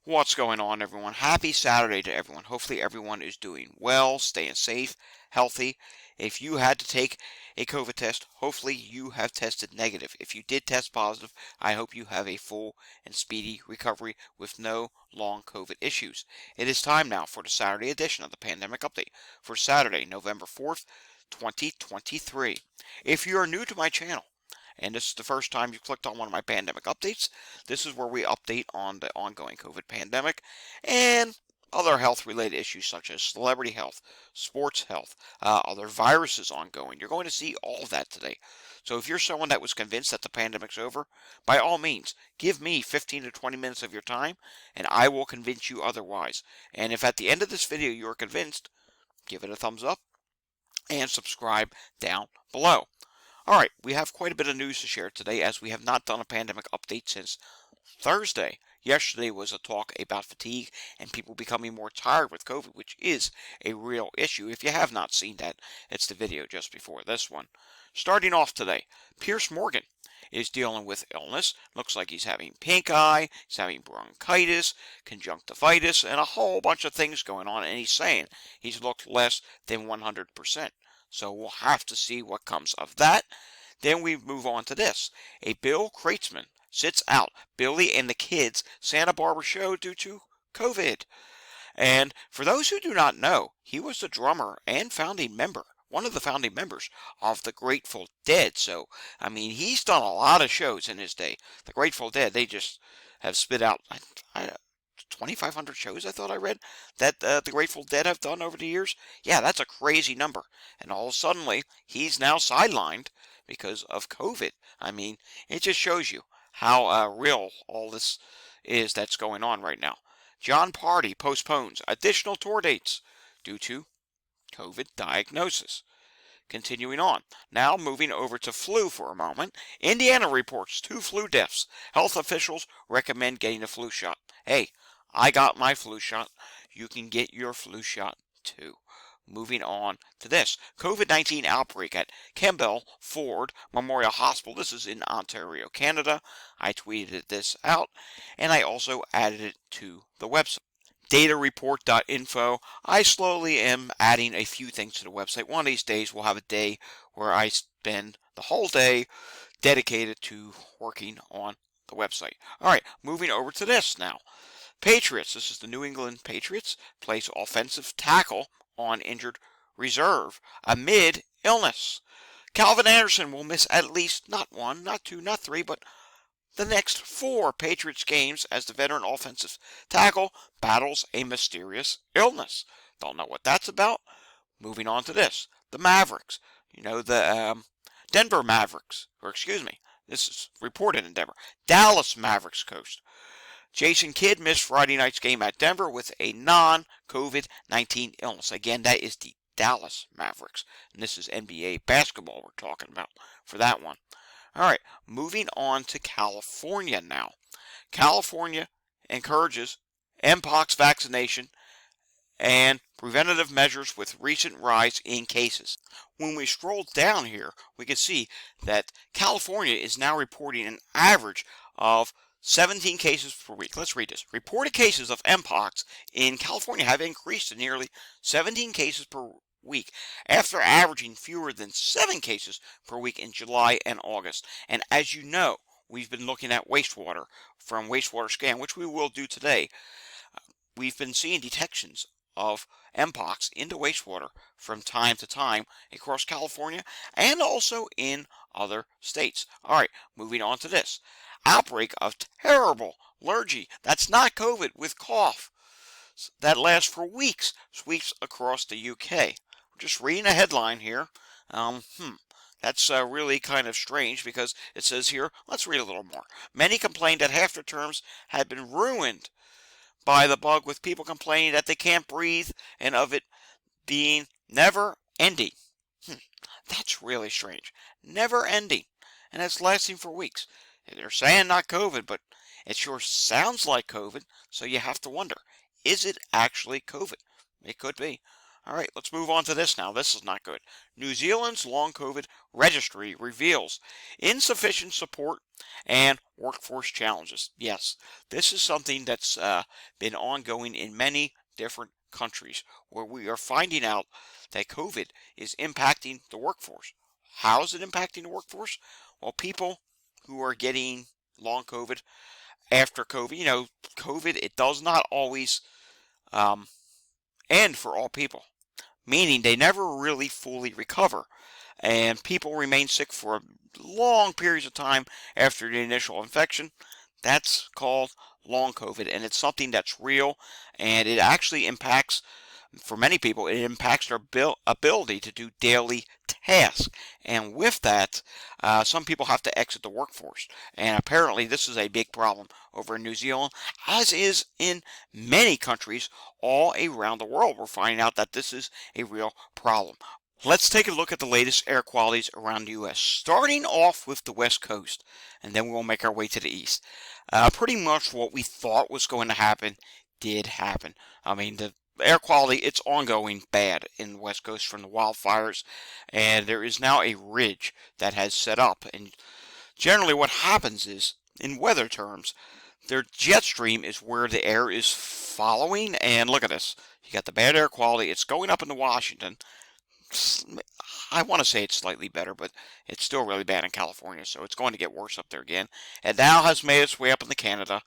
What's going on, everyone? Happy Saturday to everyone. Hopefully everyone is doing well, staying safe, healthy. If you had to take a COVID test, hopefully you have tested negative. If you did test positive, I hope you have a full and speedy recovery with no long COVID issues. It is time now for the Saturday edition of the Pandemic Update for Saturday, November 4th, 2023. If you are new to my channel, and this is the first time you clicked on one of my pandemic updates, this is where we update on the ongoing COVID pandemic and other health-related issues such as celebrity health, sports health, other viruses ongoing. You're going to see all of that today. So if you're someone that was convinced that the pandemic's over, by all means, give me 15 to 20 minutes of your time, and I will convince you otherwise. And if at the end of this video you're convinced, give it a thumbs up and subscribe down below. Alright, we have quite a bit of news to share today as we have not done a pandemic update since Thursday. Yesterday was a talk about fatigue and people becoming more tired with COVID, which is a real issue. If you have not seen that, it's the video just before this one. Starting off today, Piers Morgan is dealing with illness. Looks like he's having pink eye, he's having bronchitis, conjunctivitis, and a whole bunch of things going on, and he's saying he's looked less than 100%. So we'll have to see what comes of that. Then we move on to this. A Bill Kreutzmann sits out Billy and the Kids Santa Barbara show due to COVID. And for those who do not know, he was the drummer and founding member, one of the founding members of the Grateful Dead. So, I mean, he's done a lot of shows in his day. The Grateful Dead, they just have spit out 2,500 shows, I thought I read, that the Grateful Dead have done over the years. Yeah, that's a crazy number. And all suddenly, he's now sidelined because of COVID. I mean, it just shows you how real all this is that's going on right now. John Party postpones additional tour dates due to COVID diagnosis. Continuing on. Now moving over to flu for a moment. Indiana reports 2 flu deaths. Health officials recommend getting a flu shot. Hey, I got my flu shot. You can get your flu shot too. Moving on to this. COVID-19 outbreak at Campbell Ford Memorial Hospital. This is in Ontario, Canada. I tweeted this out, and I also added it to the website. Datareport.info. I slowly am adding a few things to the website. One of these days we'll have a day where I spend the whole day dedicated to working on the website. Alright, moving over to this now. Patriots, this is the New England Patriots, place offensive tackle on injured reserve amid illness. Calvin Anderson will miss at least not 1, not 2, not 3, but the next 4 Patriots games as the veteran offensive tackle battles a mysterious illness. Don't know what that's about. Moving on to this. The Mavericks. You know, the Denver Mavericks, or excuse me, this is reported in Denver. Dallas Mavericks coach Jason Kidd missed Friday night's game at Denver with a non-COVID-19 illness. Again, that is the Dallas Mavericks. And this is NBA basketball we're talking about for that one. Alright, moving on to California now. California encourages Mpox vaccination and preventative measures with recent rise in cases. When we scroll down here, we can see that California is now reporting an average of 17 cases per week. Let's read this. Reported cases of Mpox in California have increased to nearly 17 cases per week after averaging fewer than 7 cases per week in July and August. And as you know, we've been looking at wastewater from Wastewater Scan, which we will do today. We've been seeing detections of Mpox into wastewater from time to time across California and also in other states. Alright, moving on to this. Outbreak of terrible allergy, that's not COVID, with cough that lasts for weeks, sweeps across the UK. We're just reading a headline here. That's really kind of strange because it says here, let's read a little more. Many complained that half their terms had been ruined by the bug, with people complaining that they can't breathe and of it being never ending. That's really strange. Never ending. And it's lasting for weeks. They're saying not COVID, but it sure sounds like COVID, so you have to wonder, is it actually COVID? It could be. All right, let's move on to this now. This is not good. New Zealand's long COVID registry reveals insufficient support and workforce challenges. Yes, this is something that's been ongoing in many different countries where we are finding out that COVID is impacting the workforce. How is it impacting the workforce? Well, people who are getting long COVID after COVID, COVID, it does not always um, end for all people, meaning they never really fully recover. And people remain sick for long periods of time after the initial infection. That's called long COVID, and it's something that's real, and it actually impacts, for many people, it impacts their ability to do daily tasks. And with that, some people have to exit the workforce. And apparently, this is a big problem over in New Zealand, as is in many countries all around the world. We're finding out that this is a real problem. Let's take a look at the latest air qualities around the U.S., starting off with the West Coast, and then we'll make our way to the East. Pretty much what we thought was going to happen did happen. I mean, the air quality, it's ongoing bad in the West Coast from the wildfires, and there is now a ridge that has set up. And generally what happens is, in weather terms, their jet stream is where the air is following, and look at this. You got the bad air quality, it's going up into Washington. I want to say it's slightly better, but it's still really bad in California, so it's going to get worse up there again. And now has made its way up into Canada.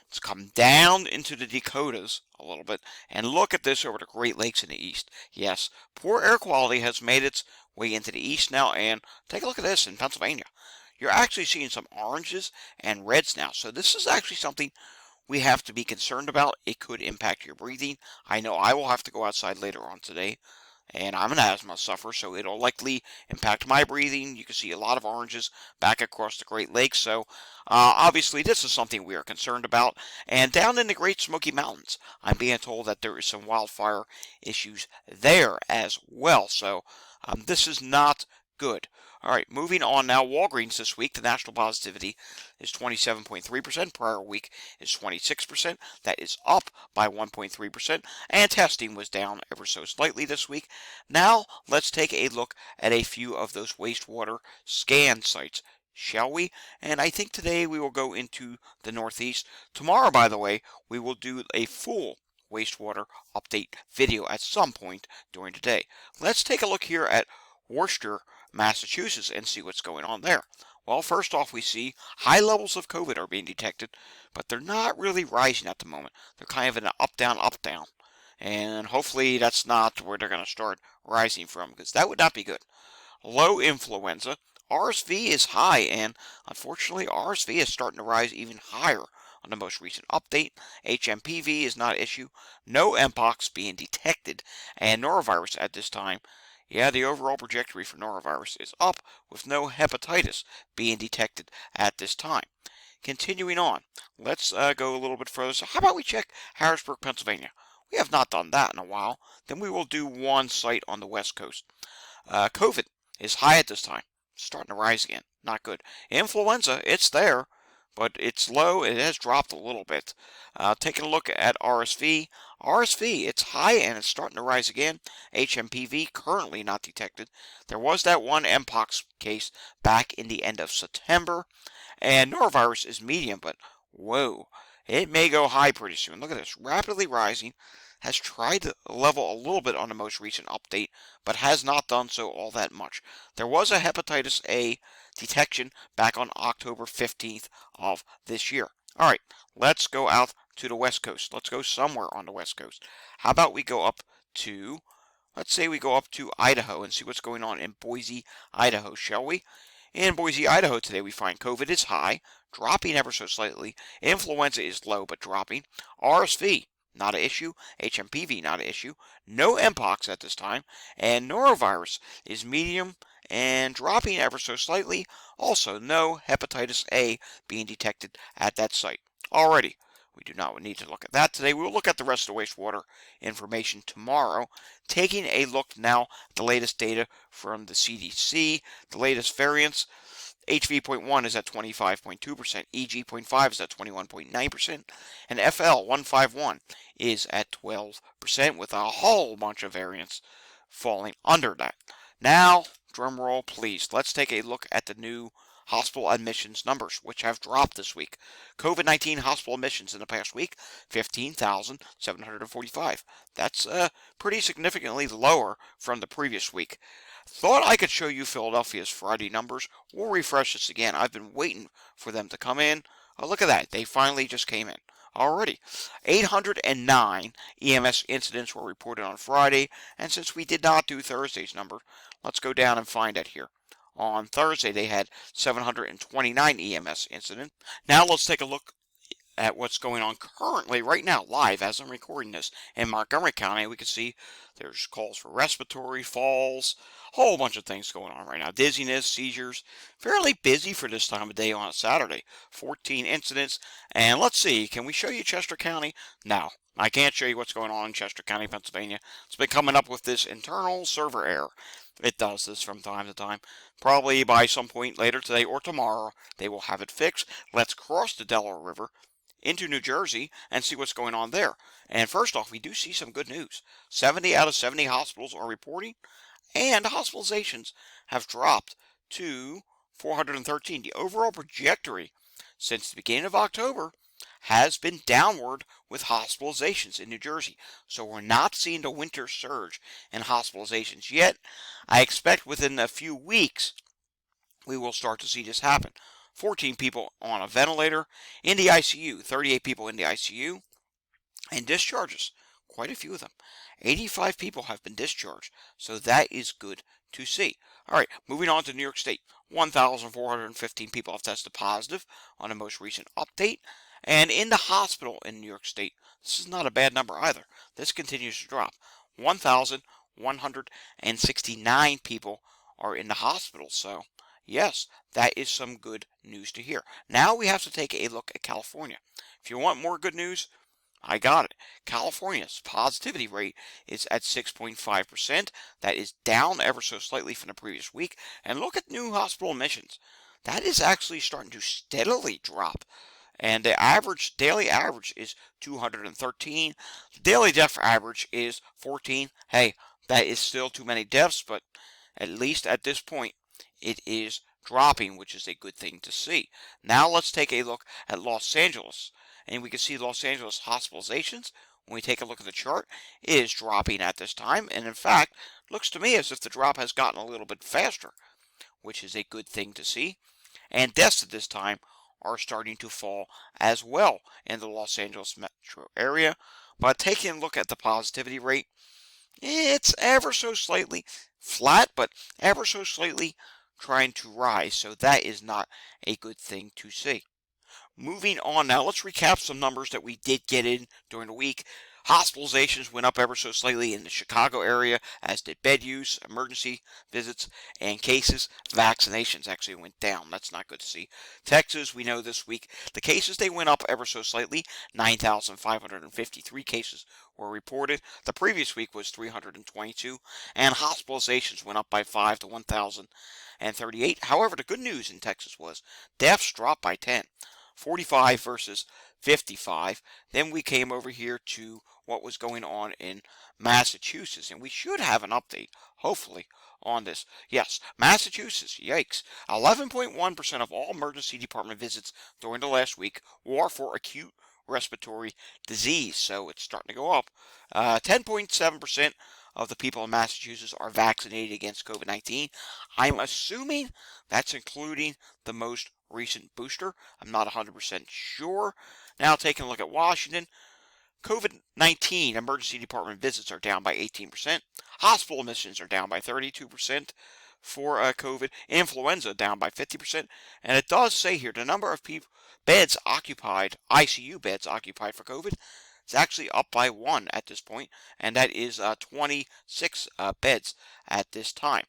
It's come down into the Dakotas a little bit, and look at this over the Great Lakes in the east. Yes, poor air quality has made its way into the east now, and take a look at this in Pennsylvania. You're actually seeing some oranges and reds now, so this is actually something we have to be concerned about. It could impact your breathing. I know I will have to go outside later on today, and I'm an asthma sufferer, so it'll likely impact my breathing. You can see a lot of oranges back across the Great Lakes, so obviously this is something we are concerned about. And down in the Great Smoky Mountains, I'm being told that there is some wildfire issues there as well, so this is not good. All right, moving on now. Walgreens this week, the national positivity is 27.3%. Prior week is 26%. That is up by 1.3%. And testing was down ever so slightly this week. Now, let's take a look at a few of those wastewater scan sites, shall we? And I think today we will go into the Northeast. Tomorrow, by the way, we will do a full wastewater update video at some point during the day. Let's take a look here at Worcester, Massachusetts, and see what's going on there. Well, first off, we see high levels of COVID are being detected, but they're not really rising at the moment. They're kind of in an up, down, up, down. And hopefully that's not where they're going to start rising from, because that would not be good. Low influenza. RSV is high, and unfortunately RSV is starting to rise even higher on the most recent update. HMPV is not an issue. No Mpox being detected, and norovirus at this time. Yeah, the overall trajectory for norovirus is up, with no hepatitis being detected at this time. Continuing on, let's go a little bit further. So how about we check Harrisburg, Pennsylvania? We have not done that in a while. Then we will do one site on the West Coast. COVID is high at this time. Starting to rise again. Not good. Influenza, it's there, but it's low. It has dropped a little bit. Taking a look at RSV. RSV, it's high and it's starting to rise again. HMPV, currently not detected. There was that one Mpox case back in the end of September. And norovirus is medium, but whoa, it may go high pretty soon. Look at this, rapidly rising. Has tried to level a little bit on the most recent update, but has not done so all that much. There was a hepatitis A detection back on October 15th of this year. All right, let's go out to the West Coast. Let's go somewhere on the West Coast. How about we go up to, let's say we go up to Idaho and see what's going on in Boise, Idaho, shall we? In Boise, Idaho today we find COVID is high, dropping ever so slightly. Influenza is low but dropping. RSV, not an issue. HMPV, not an issue. No Mpox at this time. And norovirus is medium and dropping ever so slightly. Also, no hepatitis A being detected at that site. Alrighty, we do not need to look at that today. We will look at the rest of the wastewater information tomorrow. Taking a look now at the latest data from the CDC, the latest variants. HV.1 is at 25.2%, EG.5 is at 21.9%, and FL151 is at 12%, with a whole bunch of variants falling under that. Now, drum roll please, let's take a look at the new hospital admissions numbers, which have dropped this week. COVID-19 hospital admissions in the past week, 15,745. That's pretty significantly lower from the previous week. Thought I could show you Philadelphia's Friday numbers. We'll refresh this again. I've been waiting for them to come in. Oh, look at that. They finally just came in. Already. 809 EMS incidents were reported on Friday, and since we did not do Thursday's number, let's go down and find it here. On Thursday, they had 729 EMS incidents. Now let's take a look at what's going on currently, right now, live as I'm recording this. In Montgomery County, we can see there's calls for respiratory, falls, a whole bunch of things going on right now. Dizziness, seizures, fairly busy for this time of day on a Saturday. 14 incidents, and let's see, can we show you Chester County? No, I can't show you what's going on in Chester County, Pennsylvania. It's been coming up with this internal server error. It does this from time to time. Probably by some point later today or tomorrow, they will have it fixed. Let's cross the Delaware River into New Jersey and see what's going on there. And first off, we do see some good news. 70 out of 70 hospitals are reporting, and hospitalizations have dropped to 413. The overall trajectory since the beginning of October has been downward with hospitalizations in New Jersey. So we're not seeing the winter surge in hospitalizations yet. I expect within a few weeks we will start to see this happen. 14 people on a ventilator in the ICU, 38 people in the ICU, and discharges, quite a few of them. 85 people have been discharged, so that is good to see. All right, moving on to New York State. 1,415 people have tested positive on the most recent update. And in the hospital in New York State, this is not a bad number either. This continues to drop. 1,169 people are in the hospital, so yes, that is some good news to hear. Now we have to take a look at California. If you want more good news, I got it. California's positivity rate is at 6.5%. That is down ever so slightly from the previous week. And look at new hospital admissions. That is actually starting to steadily drop. And the daily average is 213. The daily death average is 14. Hey, that is still too many deaths, but at least at this point, it is dropping, which is a good thing to see. Now let's take a look at Los Angeles. And we can see Los Angeles hospitalizations. When we take a look at the chart, it is dropping at this time. And in fact, looks to me as if the drop has gotten a little bit faster, which is a good thing to see. And deaths at this time are starting to fall as well in the Los Angeles metro area. But taking a look at the positivity rate, it's ever so slightly flat, but ever so slightly trying to rise, so that is not a good thing to see. Moving on now, let's recap some numbers that we did get in during the week. Hospitalizations went up ever so slightly in the Chicago area, as did bed use, emergency visits, and cases. Vaccinations actually went down. That's not good to see. Texas, we know this week, the cases, they went up ever so slightly. 9,553 cases were reported. The previous week was 322, and hospitalizations went up by 5 to 1,038. However, the good news in Texas was deaths dropped by 10. 45 versus 55. Then we came over here to what was going on in Massachusetts, and we should have an update, hopefully, on this. Yes, Massachusetts, yikes. 11.1% of all emergency department visits during the last week were for acute respiratory disease, so it's starting to go up. 10.7% of the people in Massachusetts are vaccinated against COVID-19. I'm assuming that's including the most recent booster. I'm not 100% sure. Now taking a look at Washington, COVID-19 emergency department visits are down by 18%. Hospital admissions are down by 32% for COVID. Influenza down by 50%. And it does say here the number of beds occupied, ICU beds occupied for COVID, is actually up by 1 at this point, and that is 26 beds at this time.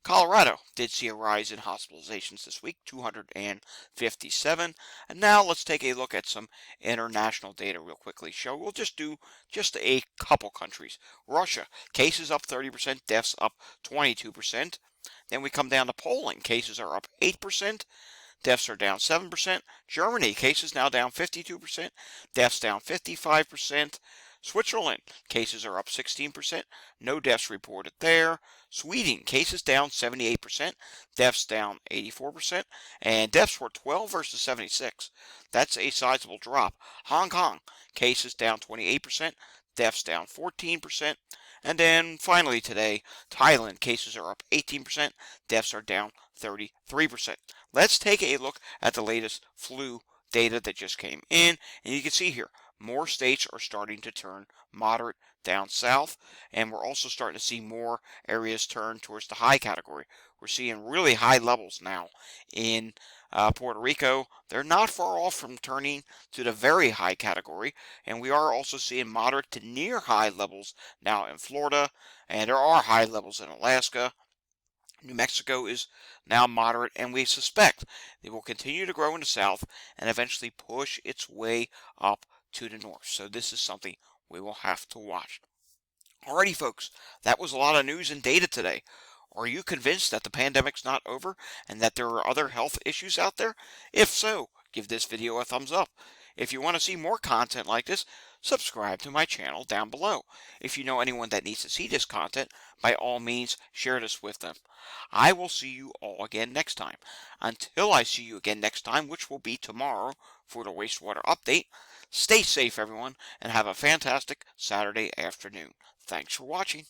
Colorado did see a rise in hospitalizations this week, 257. And now let's take a look at some international data real quickly. We'll just do just a couple countries. Russia, cases up 30%, deaths up 22%. Then we come down to Poland, cases are up 8%. deaths are down 7%. Germany, cases now down 52%, deaths down 55%. Switzerland, cases are up 16%, no deaths reported there. Sweden, cases down 78%, deaths down 84%, and deaths were 12 versus 76. That's a sizable drop. Hong Kong, cases down 28%, deaths down 14%. And then finally today, Thailand, cases are up 18%, deaths are down 33%. Let's take a look at the latest flu data that just came in, and you can see here, more states are starting to turn moderate down south, and we're also starting to see more areas turn towards the high category. We're seeing really high levels now in Puerto Rico. They're not far off from turning to the very high category, and we are also seeing moderate to near high levels now in Florida, and there are high levels in Alaska. New Mexico is now moderate, and we suspect it will continue to grow in the south and eventually push its way up to the north. So this is something we will have to watch. Alrighty, folks, that was a lot of news and data today. Are you convinced that the pandemic's not over and that there are other health issues out there? If so, give this video a thumbs up. If you want to see more content like this, subscribe to my channel down below. If you know anyone that needs to see this content, by all means, share this with them. I will see you all again next time. Until I see you again next time, which will be tomorrow for the wastewater update, stay safe, everyone, and have a fantastic Saturday afternoon. Thanks for watching.